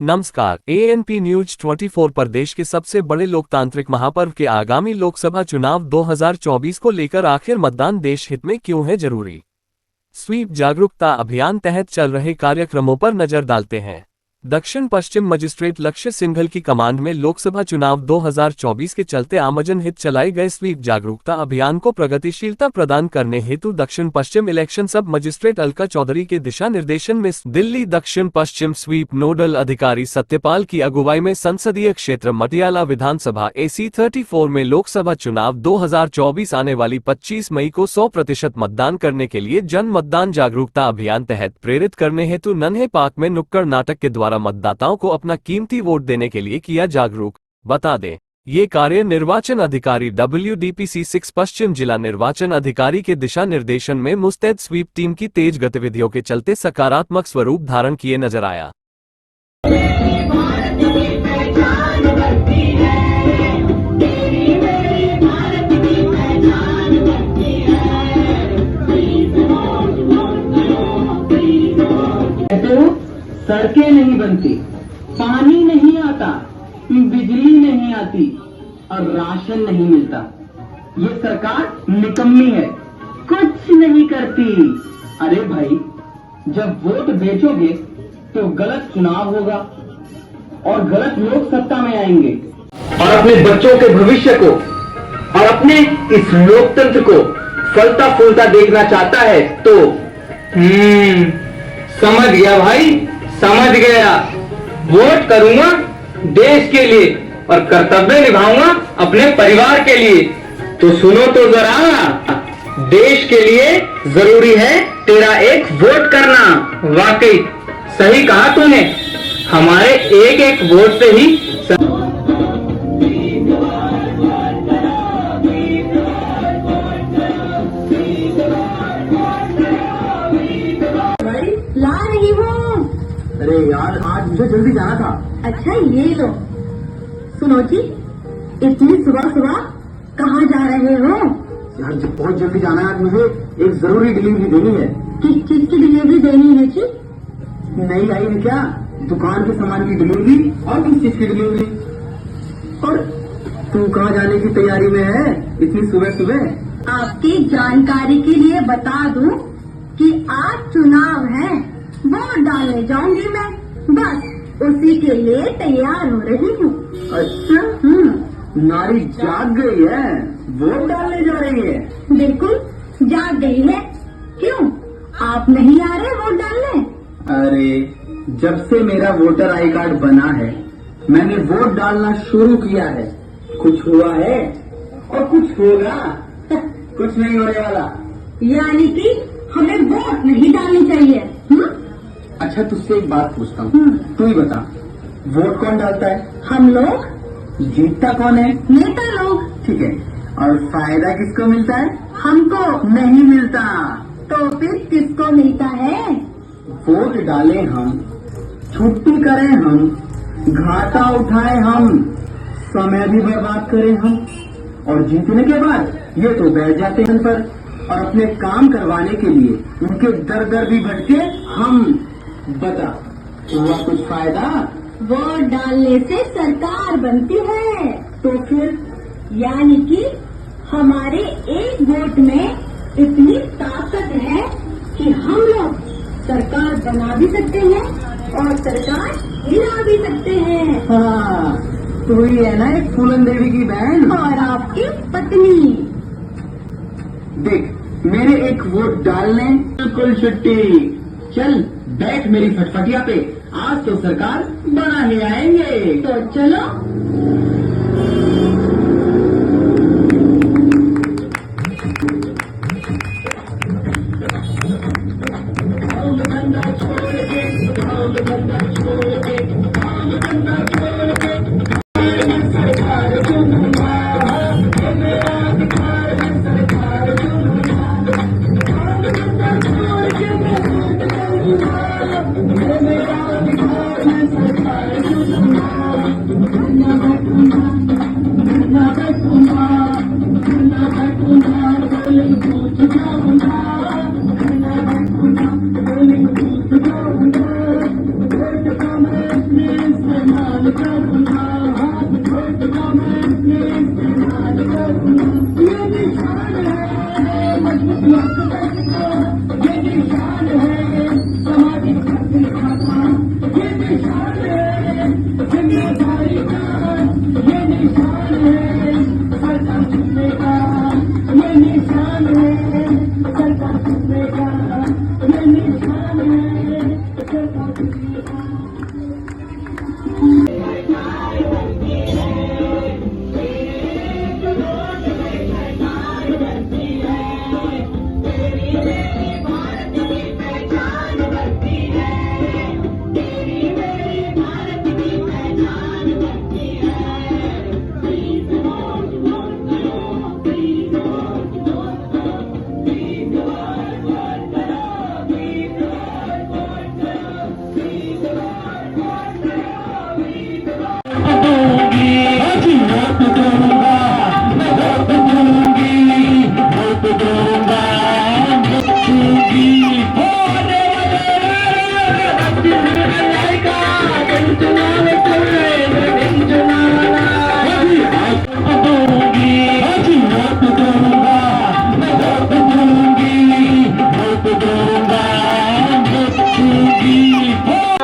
नमस्कार। ANP news 24 पर देश के सबसे बड़े लोकतांत्रिक महापर्व के आगामी लोकसभा चुनाव 2024 को लेकर आखिर मतदान देश हित में क्यों है जरूरी। स्वीप जागरूकता अभियान तहत चल रहे कार्यक्रमों पर नजर डालते हैं। दक्षिण पश्चिम मजिस्ट्रेट लक्ष्य सिंघल की कमांड में लोकसभा चुनाव 2024 के चलते आमजन हित चलाए गए स्वीप जागरूकता अभियान को प्रगतिशीलता प्रदान करने हेतु दक्षिण पश्चिम इलेक्शन सब मजिस्ट्रेट अलका चौधरी के दिशा निर्देशन में दिल्ली दक्षिण पश्चिम स्वीप नोडल अधिकारी सत्यपाल की अगुवाई में संसदीय क्षेत्र मटियाला विधानसभा AC 34 में लोकसभा चुनाव 2024 आने वाली 25 मई को 100% मतदान करने के लिए जन मतदान जागरूकता अभियान तहत प्रेरित करने हेतु नन्हे पार्क में नुक्कड़ नाटक के द्वारा मतदाताओं को अपना कीमती वोट देने के लिए किया जागरूक। बता दें, ये कार्य निर्वाचन अधिकारी WDPC 6 पश्चिम जिला निर्वाचन अधिकारी के दिशा निर्देशन में मुस्तैद स्वीप टीम की तेज गतिविधियों के चलते सकारात्मक स्वरूप धारण किए नजर आया। सड़कें नहीं बनती, पानी नहीं आता, बिजली नहीं आती और राशन नहीं मिलता। ये सरकार निकम्मी है, कुछ नहीं करती। अरे भाई, जब वोट बेचोगे तो गलत चुनाव होगा और गलत लोग सत्ता में आएंगे और अपने बच्चों के भविष्य को और अपने इस लोकतंत्र को फलता फूलता देखना चाहता है तो समझ गया भाई, समझ गया। वोट करूंगा देश के लिए और कर्तव्य निभाऊंगा अपने परिवार के लिए। तो सुनो तो जरा, देश के लिए जरूरी है तेरा एक वोट करना। वाकई सही कहा तूने, हमारे एक एक वोट से ही ला रही हूँ। अरे यार, आज मुझे जल्दी जाना था। अच्छा ये लो। सुनो जी, इतनी सुबह सुबह कहाँ जा रहे हो? यार बहुत जल्दी जाना है, मुझे एक जरूरी डिलीवरी देनी है। किस चीज की डिलीवरी देनी है जी? नई आई है क्या? दुकान के सामान की डिलीवरी और किस चीज की डिलीवरी? और तू कहाँ जाने की तैयारी में है इतनी सुबह सुबह? आपकी जानकारी के लिए बता दूं कि आज चुनाव है, वोट डालने जाऊंगी मैं, बस उसी के लिए तैयार हो रही हूँ। अच्छा, नारी जाग गई है, वोट डालने जा रही है। बिल्कुल जाग गई है। क्यों, आप नहीं आ रहे वोट डालने? अरे, जब से मेरा वोटर आई कार्ड बना है, मैंने वोट डालना शुरू किया है। कुछ हुआ है और कुछ होगा। कुछ नहीं होने वाला। यानी कि हमें वोट नहीं डालनी चाहिए। अच्छा, तुझसे एक बात पूछता हूँ, तू ही बता, वोट कौन डालता है? हम लोग। जीतता कौन है? नेता लोग। ठीक है, और फायदा किसको मिलता है? हमको। नहीं मिलता। तो फिर किसको मिलता है? वोट डालें हम, छुट्टी करें हम, घाटा उठाए हम, समय भी बर्बाद करें हम, और जीतने के बाद ये तो बैठ जाते हैं पर और अपने काम करवाने के लिए उनके दर दर भी भटके हम। बता, हुआ कुछ फायदा? वोट डालने से सरकार बनती है। तो फिर? यानी कि हमारे एक वोट में इतनी ताकत है कि हम लोग सरकार बना भी सकते हैं और सरकार हिला भी सकते हैं। हाँ, तू ही है ना एक फूलन देवी की बहन और आपकी पत्नी। देख, मेरे एक वोट डालने बिल्कुल छुट्टी। चल बैठ मेरी फटफटिया पे, आज तो सरकार बना ले आएंगे। तो चलो।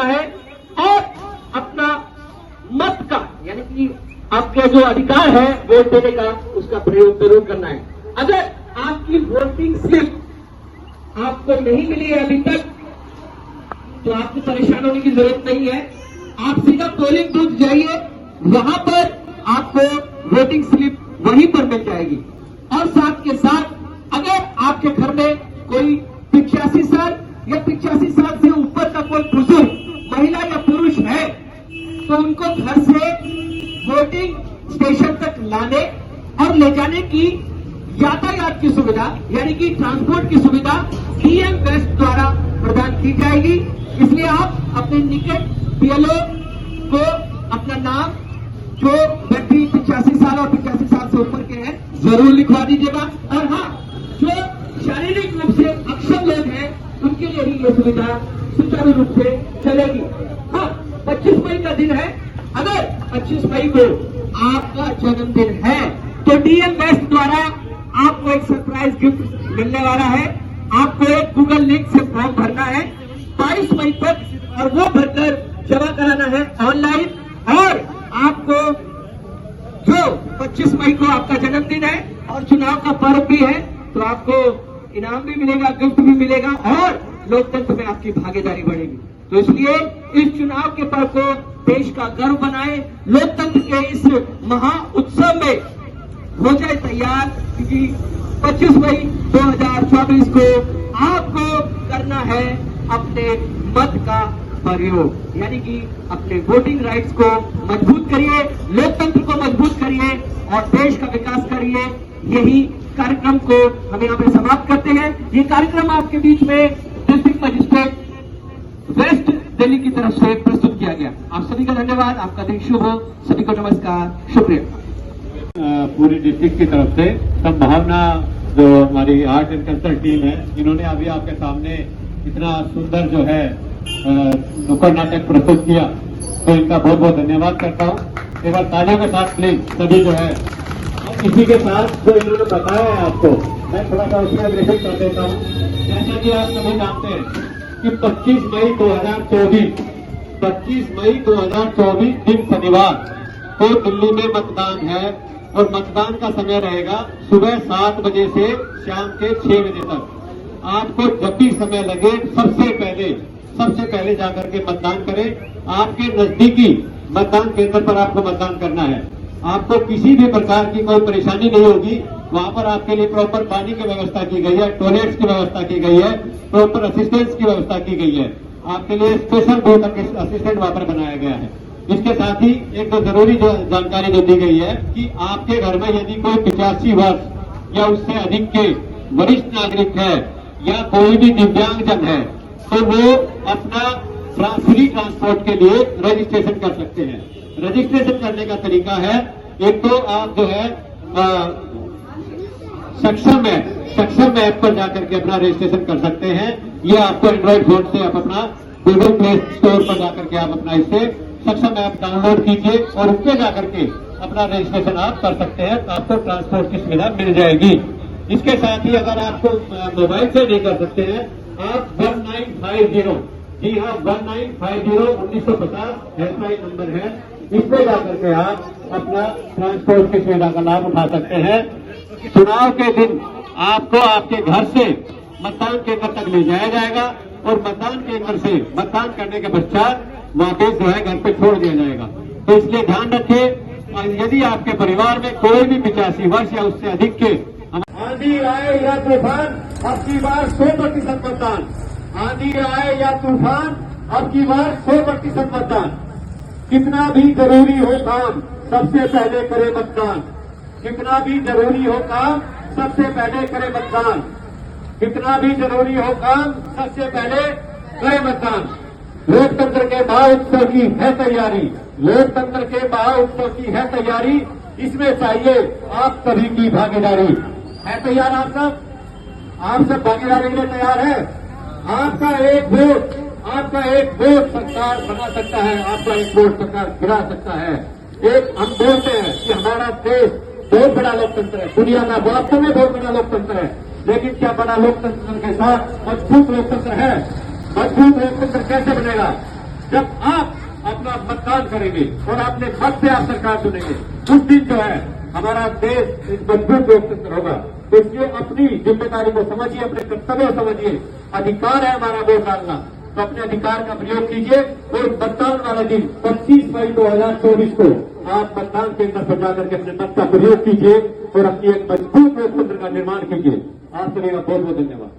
है और अपना मत का यानी कि आपका जो अधिकार है वोट देने का उसका प्रयोग जरूर करना है। अगर आपकी वोटिंग स्लिप आपको नहीं मिली है अभी तक तो आपको परेशान होने की जरूरत नहीं है। आप सीधा पोलिंग बूथ जाइए, वहां पर आपको वोटिंग स्लिप वहीं पर मिल जाएगी। और साथ के साथ अगर आपके घर में कोई 85 साल या 85 साल से ऊपर का कोई बुजुर्ग महिला या पुरुष है तो उनको घर से वोटिंग स्टेशन तक लाने और ले जाने की यातायात की सुविधा यानी कि ट्रांसपोर्ट की सुविधा डीएम वेस्ट द्वारा प्रदान की जाएगी। इसलिए आप अपने निकट बीएलओ को अपना नाम जो व्यक्ति 85 साल और 85 साल से ऊपर के हैं जरूर लिखवा दीजिएगा। और हाँ, जो शारीरिक रूप से अक्षम लोग हैं उनके लिए ही ये सुविधा सुचारू रूप से चलेगी। हाँ, 25 मई का दिन है। अगर 25 मई को आपका जन्मदिन है तो डीएम वेस्ट द्वारा आपको एक सरप्राइज गिफ्ट मिलने वाला है। आपको एक गूगल लिंक से फॉर्म भरना है 22 मई तक और वो भरकर जमा कराना है ऑनलाइन। और आपको जो 25 मई को आपका जन्मदिन है और चुनाव का पर्व भी है तो आपको इनाम भी मिलेगा, गिफ्ट भी मिलेगा और लोकतंत्र में आपकी भागीदारी बढ़ेगी। तो इसलिए इस चुनाव के पर्व को देश का गर्व बनाए, लोकतंत्र के इस महा उत्सव में हो जाए तैयार, क्योंकि 25 मई 2024 को आपको करना है अपने मत का प्रयोग, यानी कि अपने वोटिंग राइट्स को मजबूत करिए, लोकतंत्र को मजबूत करिए और देश का विकास करिए। यही कार्यक्रम को हम यहाँ पे समाप्त करते हैं। ये कार्यक्रम आपके बीच में डिस्ट्रिक्ट मजिस्ट्रेट वेस्ट दिल्ली की तरफ से प्रस्तुत किया गया। आप सभी का धन्यवाद। आपका दिन शुभ हो। सभी को नमस्कार, शुक्रिया। पूरी डिस्ट्रिक्ट की तरफ से संभावना जो हमारी आर्ट एंड कल्चर टीम है, इन्होंने अभी आपके सामने इतना सुंदर जो है नुक्कड़ नाटक प्रस्तुत किया, तो इनका बहुत बहुत धन्यवाद करता हूँ। एक बार तालियों के साथ प्लीज सभी जो है। इसी के साथ जो इन्होंने बताया है आपको, मैं थोड़ा सा उसमें ब्रीफिंग कर देता हूँ। जैसा कि आप सभी जानते हैं कि 25 मई 2024 दिन शनिवार को दिल्ली में मतदान है और मतदान का समय रहेगा सुबह 7 बजे से शाम के 6 बजे तक। आपको जब भी समय लगे सबसे पहले जाकर के मतदान करें। आपके नजदीकी मतदान केंद्र पर आपको मतदान करना है। आपको किसी भी प्रकार की कोई परेशानी नहीं होगी। वहां पर आपके लिए प्रॉपर पानी की व्यवस्था की गई है, टॉयलेट्स की व्यवस्था की गई है, प्रॉपर असिस्टेंस की व्यवस्था की गई है। आपके लिए स्पेशल बूथ असिस्टेंट वहां पर बनाया गया है। इसके साथ ही एक तो जरूरी जो जानकारी जो दी गई है कि आपके घर में यदि कोई 85 वर्ष या उससे अधिक के वरिष्ठ नागरिक है या कोई भी दिव्यांगजन है तो वो अपना फ्री ट्रांसपोर्ट के लिए रजिस्ट्रेशन कर सकते हैं। रजिस्ट्रेशन करने का तरीका है, एक तो आप जो है सक्षम ऐप पर जाकर के अपना रजिस्ट्रेशन कर सकते हैं। ये आपको एंड्रॉइड फोन से आप अपना गूगल प्ले स्टोर पर जाकर के आप अपना इससे सक्षम ऐप डाउनलोड कीजिए और उसमें जाकर के अपना रजिस्ट्रेशन आप कर सकते हैं, तो आपको ट्रांसपोर्ट की सुविधा मिल जाएगी। इसके साथ ही अगर आपको मोबाइल से नहीं कर सकते हैं, आप 1950, जी हाँ 1950 हेल्पलाइन नंबर है, इसमें जाकर के आप अपना ट्रांसपोर्ट की सुविधा का लाभ उठा सकते हैं। चुनाव के दिन आपको आपके घर से मतदान केंद्र तक ले जाया जाएगा और मतदान केंद्र से मतदान करने के पश्चात वापस जो है घर पे छोड़ दिया जाएगा। तो इसलिए ध्यान रखें, यदि आपके परिवार में कोई भी 85 वर्ष या उससे अधिक के आंधी आए या तूफान, अब की बार 100% मतदान। आंधी आए या तूफान, अब की बार 100% मतदान। कितना भी जरूरी हो काम, सबसे पहले करे मतदान। कितना भी जरूरी हो काम, सबसे पहले करे मतदान। कितना भी जरूरी हो काम, सबसे पहले करे मतदान। लोकतंत्र के महाउत्सव की है तैयारी, लोकतंत्र के महाउत्सव की है तैयारी, इसमें चाहिए आप सभी की भागीदारी। है तैयार आप सब? आप सब भागीदारी के लिए तैयार है? आपका एक वोट सरकार बना सकता है, आपका एक वोट सरकार गिरा सकता है। एक हम बोलते हैं कि हमारा देश बहुत बड़ा लोकतंत्र है, दुनिया का वास्तव में बहुत बड़ा लोकतंत्र है, लेकिन क्या बड़ा लोकतंत्र के साथ मजबूत लोकतंत्र है? मजबूत लोकतंत्र कैसे बनेगा? जब आप अपना मतदान करेंगे और अपने मत से आप सरकार चुनेंगे, उस दिन जो है हमारा देश एक मजबूत लोकतंत्र होगा। तो इसलिए अपनी जिम्मेदारी को समझिए, अपने कर्तव्य समझिए। अधिकार है हमारा वोट डालना, तो अपने अधिकार का प्रयोग कीजिए और मतदान वाले दिन 25 मई 2024 को आप मतदान केंद्र पर जाकर के अपने मत का प्रयोग कीजिए और अपनी एक मजबूत लोकतंत्र का निर्माण कीजिए। आप सभी का बहुत बहुत धन्यवाद।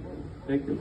Thank you.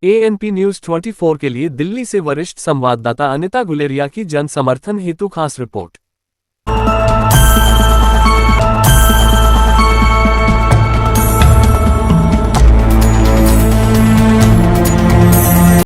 ANP न्यूज 24 के लिए दिल्ली से वरिष्ठ संवाददाता अनिता गुलेरिया की जन समर्थन हेतु खास रिपोर्ट।